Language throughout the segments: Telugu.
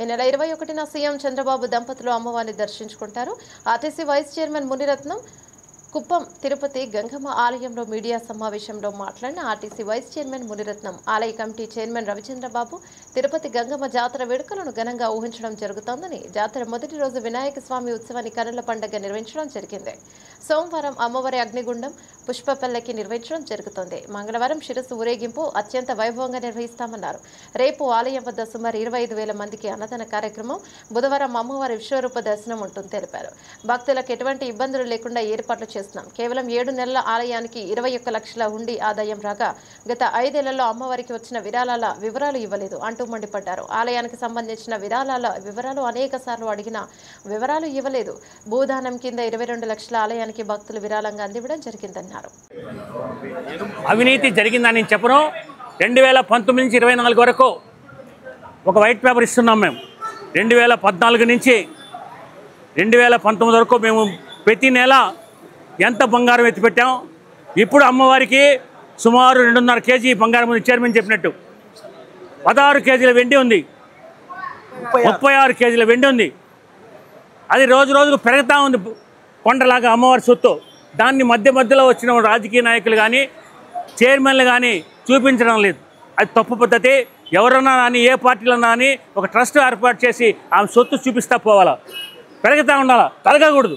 ఈ నెల 21న సీఎం చంద్రబాబు దంపతులు అమ్మవారిని దర్శించుకుంటారు. RTC vice chairman Muniratnam Kuppam Tirupati Gangamma ఆలయంలో మీడియా సమావేశంలో మాట్లాడిన ఆర్టీసీ వైస్ చైర్మన్ మునిరత్నం, ఆలయ కమిటీ చైర్మన్ రవిచంద్రబాబు తిరుపతి గంగమ్మ జాతర వేడుకలను ఘనంగా ఊహించడం జరుగుతోందని, జాతర మొదటి రోజు వినాయక స్వామి ఉత్సవాన్ని కన్నుల పండుగ నిర్వహించడం జరిగింది. సోమవారం అమ్మవారి అగ్నిగుండం పుష్పపల్లకి నిర్వహించడం జరుగుతోంది. మంగళవారం శిరస్సు ఊరేగింపు అత్యంత వైభవంగా నిర్వహిస్తామన్నారు. రేపు ఆలయం వద్ద సుమారు 25,000 మందికి అన్నదాన కార్యక్రమం, బుధవారం అమ్మవారి విశ్వరూప దర్శనం ఉంటుందని తెలిపారు. భక్తులకు ఎటువంటి ఇబ్బందులు లేకుండా ఏర్పాట్లు చేస్తున్నాం. కేవలం 7 నెలల ఆలయానికి 21 లక్షల హుండీ ఆదాయం రాగా గత 5 ఏళ్లలో అమ్మవారికి వచ్చిన విరాళాల వివరాలు ఇవ్వలేదు అంటూ మండిపడ్డారు. ఆలయానికి సంబంధించిన విరాళాల వివరాలు అనేక సార్లు అడిగినా వివరాలు ఇవ్వలేదు. భూదానం కింద 22 లక్షల ఆలయానికి భక్తులు విరాళంగా అందివ్వడం జరిగిందన్నారు. అవినీతి జరిగిందని చెప్పను. 2019 నుంచి 24 వరకు ఒక వైట్ పేపర్ ఇస్తున్నాం. మేము 2014 నుంచి 2019 వరకు మేము ప్రతి నెల ఎంత బంగారం ఎత్తిపెట్టాం. ఇప్పుడు అమ్మవారికి సుమారు 2.5 కేజీ బంగారం ఉంది. చైర్మన్ చెప్పినట్టు 16 కేజీల వెండి ఉంది, 36 కేజీల వెండి ఉంది. అది రోజు రోజుకు పెరుగుతూ ఉంది కొండలాగా అమ్మవారి సొత్తు. దాన్ని మధ్యలో వచ్చిన రాజకీయ నాయకులు కానీ చైర్మన్లు కానీ చూపించడం లేదు. అది తప్పు పద్ధతి. ఎవరన్నా కానీ ఏ పార్టీలన్నా కానీ ఒక ట్రస్ట్ ఏర్పాటు చేసి ఆమె సొత్తు చూపిస్తూ పోవాలా, పెరుగుతూ ఉండాలా, తరగకూడదు.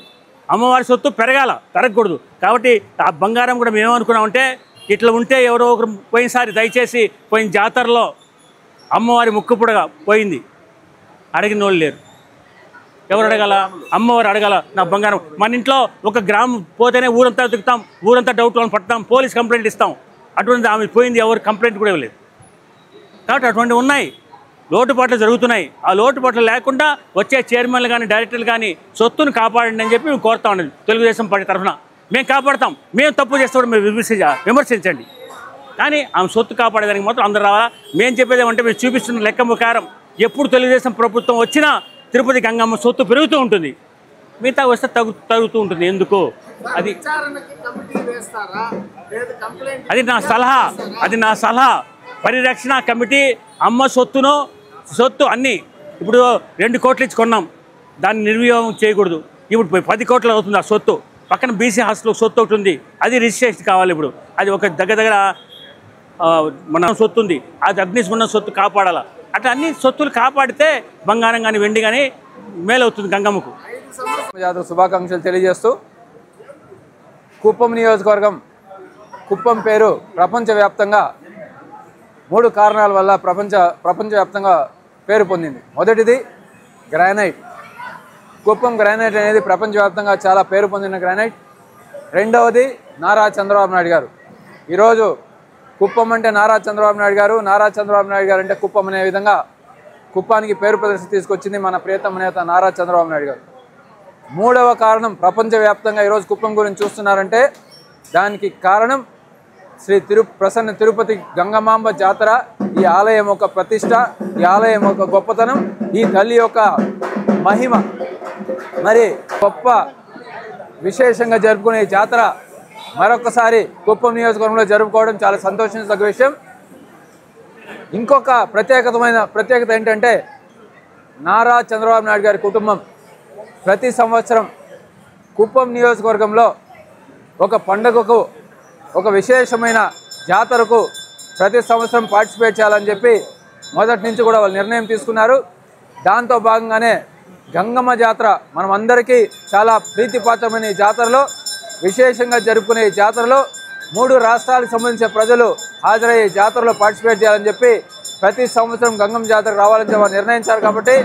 అమ్మవారి సొత్తు పెరగాల, తరగకూడదు. కాబట్టి ఆ బంగారం కూడా మేమేమనుకున్నామంటే ఇట్లా ఉంటే ఎవరో ఒకరు పోయినసారి దయచేసి పోయిన జాతరలో అమ్మవారి ముక్కుపుడగా పోయింది, అడిగిన వాళ్ళు లేరు. ఎవరు అడగాల? అమ్మవారు అడగాల. నా బంగారం మన ఇంట్లో 1 గ్రాము పోతేనే ఊరంతా తిరుగుతాం, ఊరంతా డౌట్లను పడతాం, పోలీస్ కంప్లైంట్ ఇస్తాం. అటువంటి ఆమె పోయింది, ఎవరు కంప్లైంట్ కూడా ఇవ్వలేదు. కాబట్టి అటువంటివి ఉన్నాయి, లోటుపాట్లు జరుగుతున్నాయి. ఆ లోటుపాట్లు లేకుండా వచ్చే చైర్మన్లు కానీ డైరెక్టర్లు కానీ సొత్తును కాపాడండి అని చెప్పి మేము కోరుతా ఉండేది. తెలుగుదేశం పార్టీ తరఫున మేము కాపాడతాం. మేము తప్పు చేస్తాం, మేము విమర్శించండి, కానీ ఆమె సొత్తు కాపాడేదానికి మాత్రం అందరూ రావాలా. మేము చెప్పేది ఏమంటే మేము చూపిస్తున్న లెక్క ప్రకారం ఎప్పుడు తెలుగుదేశం ప్రభుత్వం వచ్చినా తిరుపతి గంగమ్మ సొత్తు పెరుగుతూ ఉంటుంది, మిగతా వస్తే తగ్గుతూ ఉంటుంది. ఎందుకు? అది నా సలహా. పరిరక్షణ కమిటీ అమ్మ సొత్తు అన్నీ ఇప్పుడు 2 కోట్లు ఇచ్చి కొన్నాం, దాన్ని నిర్వినియోగం చేయకూడదు. ఇప్పుడు 10 కోట్లు అవుతుంది ఆ సొత్తు. పక్కన బీసీ హాస్టల్ సొత్తు ఒకటి ఉంది, అది రిజిస్ట్రేషన్ కావాలి. ఇప్పుడు అది ఒక దగ్గర మన సొత్తు ఉంది, అది అగ్నిస్మరణ సొత్తు కాపాడాలా. అట్లా అన్ని సొత్తులు కాపాడితే బంగారం కానీ వెండి కానీ మేలవుతుంది గంగమ్మకు. జాతర శుభాకాంక్షలు తెలియజేస్తూ, కుప్పం నియోజకవర్గం కుప్పం పేరు ప్రపంచవ్యాప్తంగా 3 కారణాల వల్ల ప్రపంచవ్యాప్తంగా పేరు పొందింది. మొదటిది గ్రానైట్. కుప్పం గ్రానైట్ అనేది ప్రపంచవ్యాప్తంగా చాలా పేరు పొందిన గ్రానైట్. రెండవది నారా చంద్రబాబు నాయుడు గారు. ఈరోజు కుప్పం అంటే నారా చంద్రబాబు నాయుడు గారు, నారా చంద్రబాబు నాయుడు గారు అంటే కుప్పం అనే విధంగా కుప్పానికి పేరు ప్రదర్శన తీసుకొచ్చింది మన ప్రియతమ నేత నారా చంద్రబాబు నాయుడు గారు. మూడవ కారణం, ప్రపంచవ్యాప్తంగా ఈరోజు కుప్పం గురించి చూస్తున్నారంటే దానికి కారణం శ్రీ ప్రసన్న తిరుపతి గంగమాంబ జాతర. ఈ ఆలయం ఒక ప్రతిష్ట, ఈ ఆలయం ఒక గొప్పతనం, ఈ తల్లి యొక్క మహిమ. మరి గొప్ప విశేషంగా జరుపుకునే ఈ జాతర మరొకసారి కుప్పం నియోజకవర్గంలో జరుపుకోవడం చాలా సంతోషించదగ్గ విషయం. ఇంకొక ప్రత్యేకత ఏంటంటే నారా చంద్రబాబు నాయుడు గారి కుటుంబం ప్రతి సంవత్సరం కుప్పం నియోజకవర్గంలో ఒక పండుగకు, ఒక విశేషమైన జాతరకు ప్రతి సంవత్సరం పార్టిసిపేట్ చేయాలని చెప్పి మొదటి నుంచి కూడా వాళ్ళు నిర్ణయం తీసుకున్నారు. దాంతో భాగంగానే గంగమ్మ జాతర మనం అందరికీ చాలా ప్రీతిపాత్రమైన ఈ జాతరలో, విశేషంగా జరుపుకునే ఈ జాతరలో 3 రాష్ట్రాలకు సంబంధించిన ప్రజలు హాజరయ్యే జాతరలో పార్టిసిపేట్ చేయాలని చెప్పి ప్రతి సంవత్సరం గంగమ్మ జాతర రావాలని చెప్పి నిర్ణయించారు. కాబట్టి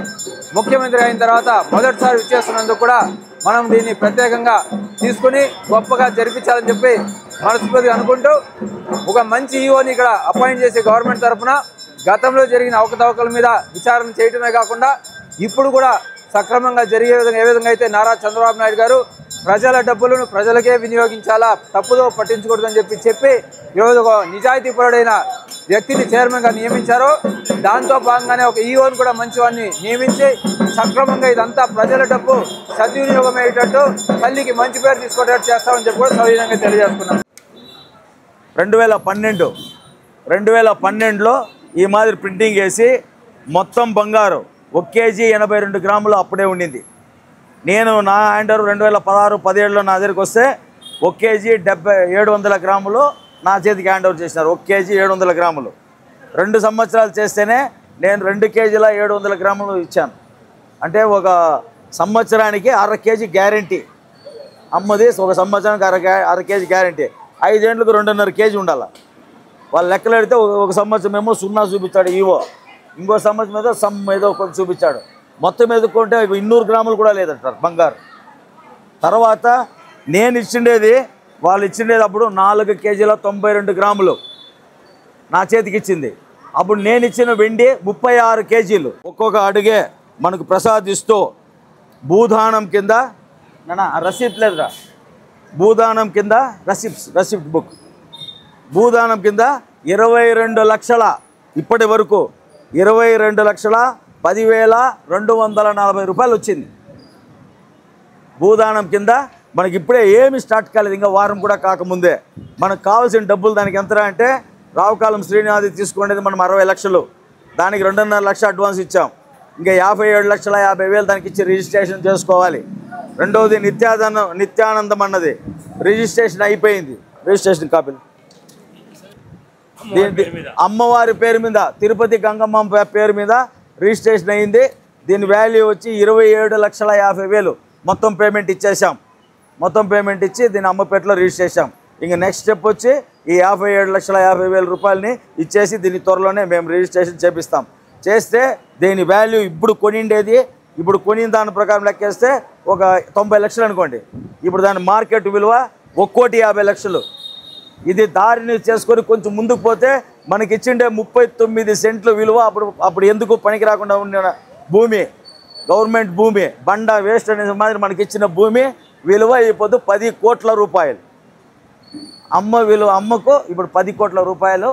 ముఖ్యమంత్రి అయిన తర్వాత మొదటిసారి విచ్చేస్తున్నందుకు కూడా మనం దీన్ని ప్రత్యేకంగా తీసుకుని గొప్పగా జరిపించాలని చెప్పి మనస్ఫూర్తిగా అనుకుంటూ, ఒక మంచి ఈఓని ఇక్కడ అపాయింట్ చేసి గవర్నమెంట్ తరఫున గతంలో జరిగిన అవకతవకల మీద విచారణ చేయడమే కాకుండా ఇప్పుడు కూడా సక్రమంగా జరిగే విధంగా ఏ విధంగా అయితే నారా చంద్రబాబు నాయుడు గారు ప్రజల డబ్బులను ప్రజలకే వినియోగించాలా, తప్పుదో పట్టించకూడదని చెప్పి ఈరోజు ఒక నిజాయితీపరుడైన వ్యక్తిని చైర్మన్గా నియమించారో దాంతో భాగంగానే ఒక ఈఓని కూడా మంచివాడిని నియమించి సక్రమంగా ఇదంతా ప్రజల డబ్బు సద్వినియోగం అయ్యేటట్టు తల్లికి మంచి పేరు తీసుకునేటట్టు చేస్తామని చెప్పి కూడా సవినయంగా తెలియజేసుకున్నాం. 2012లో ఈ మాదిరి ప్రింటింగ్ వేసి మొత్తం బంగారు 1 కేజీ 82 గ్రాములు అప్పుడే ఉండింది. నేను నా హ్యాండ్ ఓవర్ 2016-17లో నా దగ్గరికి వస్తే 1 కేజీ 700 గ్రాములు నా చేతికి హ్యాండ్ ఓవర్ చేసినారు. 1 కేజీ 700 గ్రాములు 2 సంవత్సరాలు చేస్తేనే నేను 2 కేజీల 700 గ్రాములు ఇచ్చాను. అంటే ఒక సంవత్సరానికి 1/2 కేజీ గ్యారంటీ. అమ్మది ఒక సంవత్సరానికి 1/2 కేజీ గ్యారంటీ. 5 ఏళ్ళకు 2.5 కేజీ ఉండాలి. వాళ్ళు లెక్కలు పెడితే ఒక సంవత్సరం ఏమో 0 చూపించాడు ఈవో, ఇంకో సంవత్సరం మీద సమ్ ఏదో కొంచెం చూపించాడు. మొత్తం ఎదుర్కొంటే 200 గ్రాములు కూడా లేదంటారు బంగారు. తర్వాత నేను ఇచ్చిండేది, వాళ్ళు ఇచ్చిండేది అప్పుడు 4 కేజీల 92 గ్రాములు నా చేతికి ఇచ్చింది. అప్పుడు నేను ఇచ్చిన వెండి 36 కేజీలు. ఒక్కొక్క అడుగే మనకు ప్రసాదిస్తూ భూదానం కింద రసీప్ట్ లేదురా, భూదానం కింద రసిప్ట్ బుక్, భూదానం కింద 22 లక్షల, ఇప్పటి వరకు 22,10,240 రూపాయలు వచ్చింది భూదానం కింద. మనకి ఇప్పుడే ఏమి స్టార్ట్ కాలేదు, ఇంకా వారం కూడా కాకముందే మనకు కావాల్సిన డబ్బులు దానికి ఎంత అంటే, రావుకాలం శ్రీనివాది తీసుకునేది మనం 60 లక్షలు, దానికి 2.5 లక్షలు అడ్వాన్స్ ఇచ్చాం. ఇంకా 57,50,000 దానికి ఇచ్చి రిజిస్ట్రేషన్ చేసుకోవాలి. రెండవది నిత్యానందం అన్నది రిజిస్ట్రేషన్ అయిపోయింది. రిజిస్ట్రేషన్ కాపీలు అమ్మవారి పేరు మీద, తిరుపతి గంగమ్మ పేరు మీద రిజిస్ట్రేషన్ అయింది. దీని వాల్యూ వచ్చి 27,50,000 మొత్తం పేమెంట్ ఇచ్చేసాం. మొత్తం పేమెంట్ ఇచ్చి దీన్ని అమ్మపేటలో రిజిస్టర్ చేసాం. ఇంక నెక్స్ట్ స్టెప్ వచ్చి ఈ 57,50,000 రూపాయలని ఇచ్చేసి దీన్ని త్వరలోనే మేము రిజిస్ట్రేషన్ చేపిస్తాం. చేస్తే దీని వాల్యూ ఇప్పుడు కొనిండేది, ఇప్పుడు కొనిన దాని ప్రకారం లెక్కేస్తే ఒక 90 లక్షలు అనుకోండి. ఇప్పుడు దాని మార్కెట్ విలువ 1,50,00,000. ఇది దారిని చేసుకొని కొంచెం ముందుకు పోతే మనకి ఇచ్చిండే 39 సెంట్లు విలువ. అప్పుడు ఎందుకు పనికి రాకుండా ఉన్న భూమి, గవర్నమెంట్ భూమి, బండ వేస్ట్ అనే మాదిరి మనకి ఇచ్చిన భూమి విలువ ఇప్పుడు 10 కోట్ల రూపాయలు. అమ్మకు ఇప్పుడు 10 కోట్ల రూపాయలు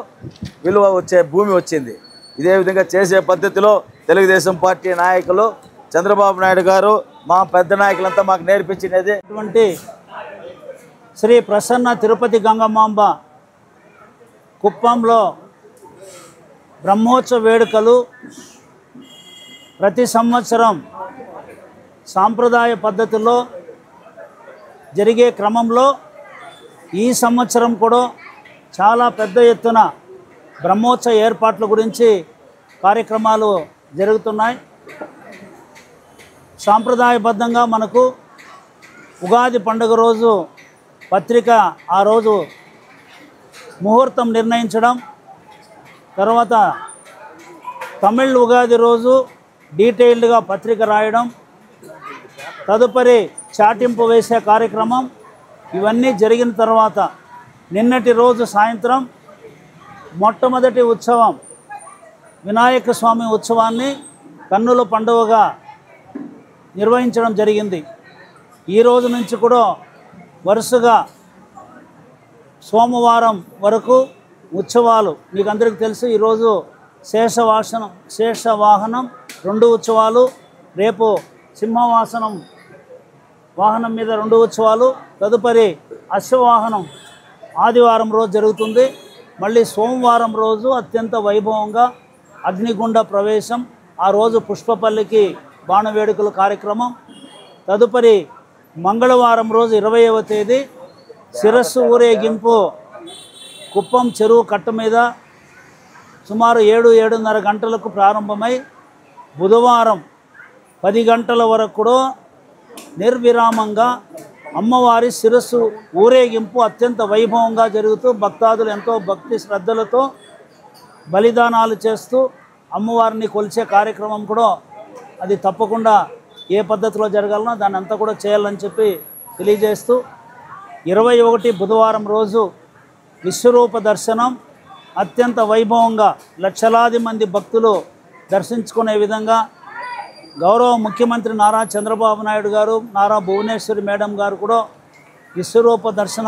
విలువ వచ్చే భూమి వచ్చింది. ఇదే విధంగా చేసే పద్ధతిలో తెలుగుదేశం పార్టీ నాయకులు, చంద్రబాబు నాయుడు గారు, మా పెద్ద నాయకులంతా మాకు నేర్పించినది. అటువంటి శ్రీ ప్రసన్న తిరుపతి గంగమాంబ కుప్పంలో బ్రహ్మోత్సవ వేడుకలు ప్రతి సంవత్సరం సాంప్రదాయ పద్ధతిలో జరిగే క్రమంలో ఈ సంవత్సరం కూడా చాలా పెద్ద ఎత్తున బ్రహ్మోత్సవ ఏర్పాట్ల గురించి కార్యక్రమాలు జరుగుతున్నాయి. సాంప్రదాయబద్ధంగా మనకు ఉగాది పండుగ రోజు పత్రిక, ఆ రోజు ముహూర్తం నిర్ణయించడం, తర్వాత తమిళ్ ఉగాది రోజు డీటెయిల్డ్గా పత్రిక రాయడం, తదుపరి చాటింపు వేసే కార్యక్రమం, ఇవన్నీ జరిగిన తర్వాత నిన్నటి రోజు సాయంత్రం మొట్టమొదటి ఉత్సవం వినాయక స్వామి ఉత్సవాన్ని కన్నుల పండుగగా నిర్వహించడం జరిగింది. ఈ రోజు నుంచి కూడా వరుసగా సోమవారం వరకు ఉత్సవాలు. మీకు అందరికీ తెలుసు, ఈరోజు శేషవాహనం 2 ఉత్సవాలు, రేపు సింహవాసనం వాహనం మీద 2 ఉత్సవాలు, తదుపరి అశ్వవాహనం ఆదివారం రోజు జరుగుతుంది. మళ్ళీ సోమవారం రోజు అత్యంత వైభవంగా అగ్నిగుండ ప్రవేశం, ఆ రోజు పుష్పపల్లికి బాణవేడుకల కార్యక్రమం, తదుపరి మంగళవారం రోజు 20వ తేదీ శిరస్సు ఊరేగింపు కుప్పం చెరువు కట్ట మీద సుమారు 7-7:30 గంటలకు ప్రారంభమై బుధవారం 10 గంటల వరకు కూడా నిర్విరామంగా అమ్మవారి శిరస్సు ఊరేగింపు అత్యంత వైభవంగా జరుగుతూ భక్తాదులు ఎంతో భక్తి శ్రద్ధలతో బలిదానాలు చేస్తూ అమ్మవారిని కొలిచే కార్యక్రమం కూడా అది తప్పకుండా ఏ పద్ధతిలో జరగాలనో దాన్ని అంతా కూడా చేయాలని చెప్పి తెలియజేస్తూ 21 బుధవారం రోజు విశ్వరూప దర్శనం అత్యంత వైభవంగా లక్షలాది మంది భక్తులు దర్శించుకునే విధంగా గౌరవ ముఖ్యమంత్రి నారా చంద్రబాబు నాయుడు గారు, నారా భువనేశ్వరి మేడం గారు కూడా విశ్వరూప దర్శనం